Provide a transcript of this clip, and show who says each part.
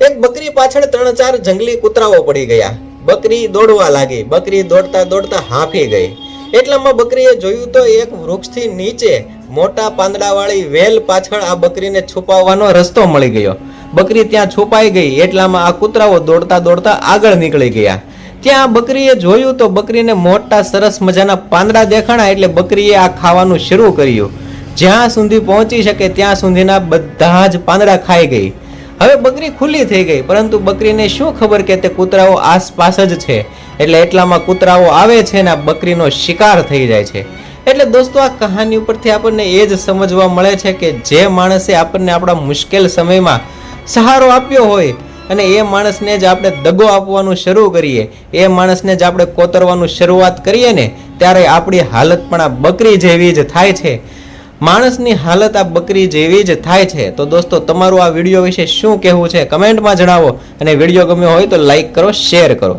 Speaker 1: એક બકરી પાછળ 3-4 જંગલી કૂતરાઓ પડી ગયા. બકરી દોડવા લાગી. બકરી દોડતા દોડતા હાંફી ગઈ. એટલામાં બકરીએ જોયું તો એક વૃક્ષથી નીચે મોટા પાંદડાવાળી વેલ પાછળ આ બકરીને છુપાવવાનો રસ્તો મળી ગયો. બકરી ત્યાં છુપાઈ ગઈ. એટલામાં આ કૂતરાઓ દોડતા દોડતા આગળ નીકળી ગયા. ત્યાં બકરીએ જોયું તો બકરીને મોટા સરસ મજાના પાંદડા દેખાણા એટલે બકરીએ આ ખાવાનું શરૂ કર્યું. જ્યાં સુધી પહોંચી શકે ત્યાં સુધીના બધા જ પાંદડા ખાઈ ગઈ. હવે બકરી ખુલ્લી થઈ ગઈ, પરંતુ બકરીને શું ખબર કે તે કૂતરાઓ આસપાસ જ છે. એટલે એટલામાં કૂતરાઓ આવે છે ને આ બકરીનો શિકાર થઈ જાય છે. એટલે દોસ્તો, આ કહાની ઉપરથી આપણને એ જ સમજવા મળે છે કે જે માણસે આપણને આપણા મુશ્કેલ સમયમાં સહારો આપ્યો હોય અને એ માણસને જ આપણે દગો આપવાનું શરૂ કરીએ, એ માણસને જ આપણે કોતરવાનું શરૂઆત કરીએ ને, ત્યારે આપણી હાલત પણ આ બકરી જેવી જ થાય છે. માણસની હાલત આ બકરી જેવી જ થાય છે. તો દોસ્તો, તમારું આ વિડીયો વિશે શું કહેવું છે કમેન્ટમાં જણાવો, અને વિડીયો ગમ્યો હોય તો લાઈક કરો, શેર કરો.